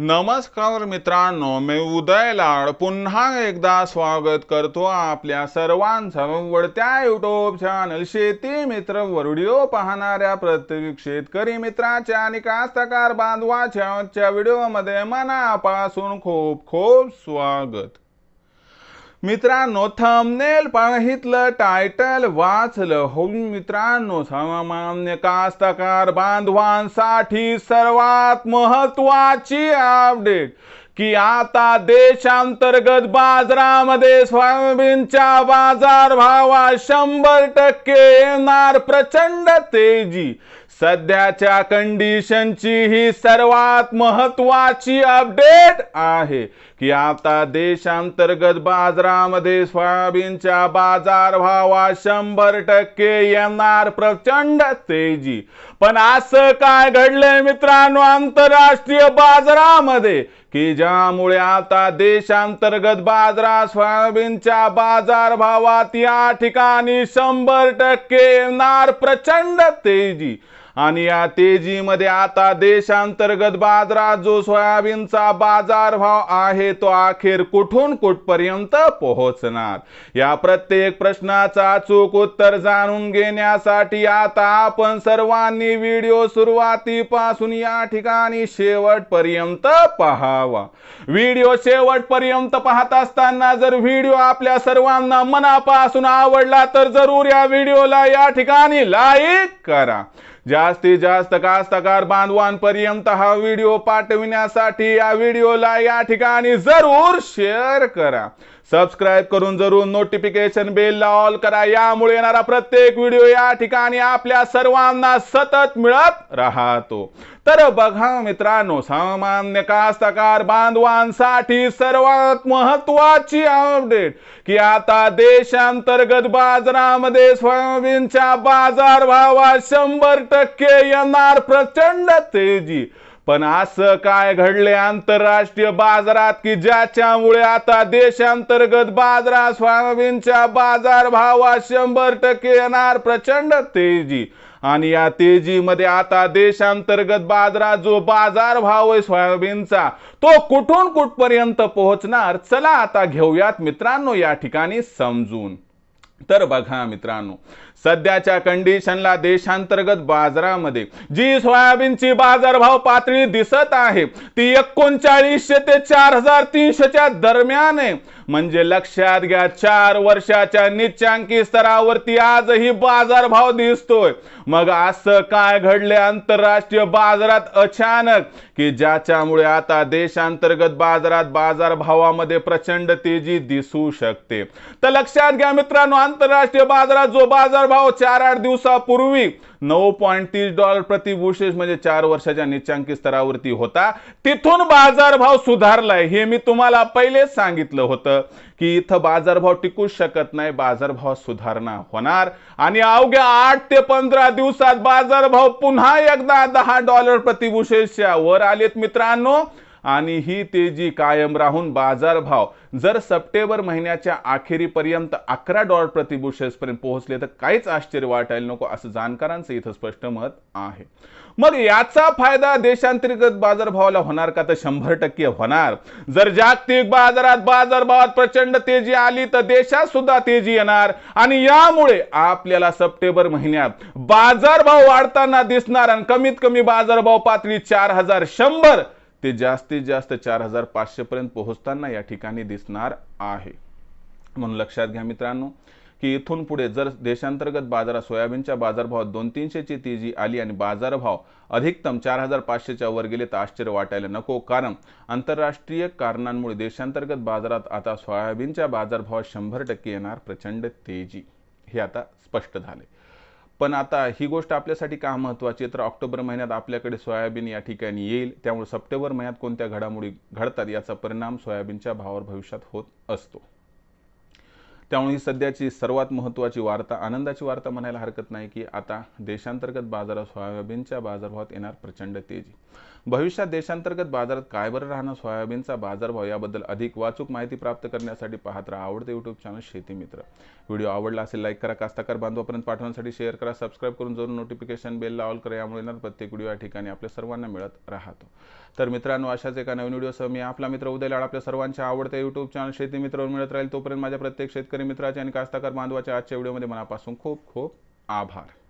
नमस्कार मित्रांनो, मी उदय लाड पुन्हा एकदा स्वागत करतो आपल्या सर्वांचं आवडत्या युट्यूब चॅनल शेती मित्र व्हिडिओ पाहणाऱ्या प्रत्येक शेतकरी मित्राच्या आणि कास्तकार बांधवाच्या आजच्या व्हिडिओमध्ये मनापासून खूप खूप स्वागत। मित्रांनो, थंबनेल पाहितलं, टायटल वाचलं हो मित्रांनो, सामान्य कास्तकार बांधवांसाठी सर्वात महत्त्वाची अपडेट की आता देशांतर्गत बाजारामध्ये सोयाबीनच्या बाजारभावात 100% येणार प्रचंड तेजी। सध्याच्या कंडिशनची ही सर्वात महत्त्वाची अपडेट आहे की आता देशांतर्गत बाजारामध्ये सोयाबीनच्या बाजारभावात 100% येणार प्रचंड तेजी। पण असं काय घडलंय मित्रांनो आंतरराष्ट्रीय बाजारामध्ये की ज्यामुळे आता देशांतर्गत बाजारात सोयाबीनच्या बाजारभावात या ठिकाणी 100% येणार प्रचंड तेजी। आणि या तेजीमध्ये आता देशांतर्गत बाजारात जो सोयाबीनचा बाजारभाव आहे तो अखेर कुठून कुठपर्यंत पोहोचणार, या प्रत्येक प्रश्नाचा अचूक उत्तर जाणून घेण्यासाठी आता आपण सर्वांनी व्हिडिओ सुरुवातीपासून या ठिकाणी शेवटपर्यंत पाहावा। व्हिडिओ शेवटपर्यंत पाहत असताना जर व्हिडिओ आपल्या सर्वांना मनापासून आवडला तर जरूर या व्हिडिओला या ठिकाणी लाईक करा। जास्तीत जास्त कास्तकार बांधवांपर्यंत हा व्हिडिओ पाठविण्यासाठी या व्हिडिओला या ठिकाणी जरूर शेअर करा। सबस्क्राइब करून जरूर नोटिफिकेशन बेल ला ऑल करा, यामुळे येणारा प्रत्येक व्हिडिओ या ठिकाणी आपल्या सर्वांना सतत मिळत राहतो। तर बघा मित्रांनो, सामान्य कास्तकार बांधवांसाठी सर्वात महत्त्वाची अपडेट की आता देशांतर्गत बाजारामध्ये सोयाबीनच्या बाजारभावात 100% येणार प्रचंड तेजी। पण असं काय घडले आंतरराष्ट्रीय बाजारात की ज्याच्यामुळे आता देशांतर्गत बाजारात सोयाबीनच्या बाजारभावात 100% येणार प्रचंड तेजी। आणि या तेजीमध्ये आता देशांतर्गत बाजारात जो बाजारभाव आहे सोयाबीनचा तो कुठून कुठपर्यंत पोहोचणार, चला आता घेऊयात मित्रांनो या ठिकाणी समजून। तर बघा मित्रांनो, सध्याच्या कंडिशनला देशांतर्गत बाजारामध्ये जी सोयाबीनची बाजारभाव पातळी दिसत आहे ती 3900 ते 4300 च्या दरम्यान आहे। म्हणजे लक्षात घ्या, 4 वर्षाच्या निच्चांकी स्तरावरती आजही बाजारभाव दिसतोय। मग असं काय घडले आंतरराष्ट्रीय बाजारात अचानक की ज्याच्यामुळे आता देशांतर्गत बाजारात बाजारभावामध्ये प्रचंड तेजी दिसू शकते। तर लक्षात घ्या मित्रांनो, आंतरराष्ट्रीय बाजारात जो बाजारभाव 4-8 दिवसापूर्वी $9.30 प्रति बुशेल म्हणजे 4 वर्षाच्या निच्चांकी स्तरावरती होता, तिथून बाजारभाव सुधारलाय। हे मी तुम्हाला पहिलेच सांगितलं होतं की इथं बाजारभाव टिकू शकत नाही, बाजारभाव सुधारणा होणार आणि अवघ्या 8 ते 15 दिवसात बाजारभाव पुन्हा एकदा $10 प्रति बुशेलच्या वर आलेत मित्रांनो। आणि ही तेजी कायम राहून बाजारभाव जर सप्टेंबर महिन्याच्या अखेरीपर्यंत $11 प्रति बुशेल पर्यंत पोहोचले तर काहीच आश्चर्य वाटायला नको, असं जाणकारांचं इथं स्पष्ट मत आहे। मग याचा फायदा देशांतर्गत बाजारभावाला होणार का, तर 100% होणार। जर जागतिक बाजारात बाजारभावात प्रचंड तेजी आली तर देशात सुद्धा तेजी येणार आणि यामुळे आपल्याला सप्टेंबर महिन्यात बाजारभाव वाढताना दिसणार आणि कमीत कमी बाजारभाव पातळी 4100 ते जास्तीत जास्त 4500 पर्यंत पोहोचताना या ठिकाणी दिसणार आहे। म्हणून लक्षात घ्या मित्रांनो की इथून पुढे जर देशांतर्गत बाजारात सोयाबीनच्या बाजारभावात 200-300 ची तेजी आली आणि बाजारभाव अधिकतम 4500 च्या वर गेले तर आश्चर्य वाटायला नको, कारण आंतरराष्ट्रीय कारणांमुळे देशांतर्गत बाजारात आता सोयाबीनच्या बाजारभावात 100% येणार प्रचंड तेजी, हे आता स्पष्ट झाले। पण आता ही गोष्ट आपल्यासाठी का महत्त्वाची आहे, तर ऑक्टोबर महिन्यात आपल्याकडे सोयाबीन या ठिकाणी येईल, त्यामुळे सप्टेंबर महिन्यात कोणत्या घडामोडी घडतात याचा परिणाम सोयाबीनच्या भावावर भविष्यात होत असतो। त्यामुळे ही सध्याची सर्वात महत्त्वाची वार्ता, आनंदाची वार्ता म्हणायला हरकत नाही की आता देशांतर्गत बाजारात सोयाबीनच्या बाजारभावात येणार प्रचंड तेजी। भविष्यात देशांतर्गत बाजारात काय बरं राहणार, सोयाबीनचा बाजारभाव याबद्दल अधिक वाचूक माहिती प्राप्त करण्यासाठी पाहत राहा आवडते यूट्यूब चॅनल शेती मित्र. व्हिडिओ आवडला असेल लाईक करा, कास्तकार बांधवापर्यंत पाठवण्यासाठी शेअर करा, सबस्क्राईब करून जरूर नोटिफिकेशन बेलला ऑल करा. यामुळे येणार प्रत्येक व्हिडिओ या ठिकाणी आपल्या सर्वांना मिळत राहतो. तर मित्रांनो, अशाच एका नवीन व्हिडिओसह मी आपला मित्र उदय लाड आपल्या सर्वांच्या आवडत्या यूट्यूब चॅनल शेती मित्रावर मिळत राहील. तोपर्यंत माझ्या प्रत्येक शेतकरी मित्राचे आणि कास्तकार बांधवाच्या आजच्या व्हिडिओमध्ये मनापासून खूप खूप आभार.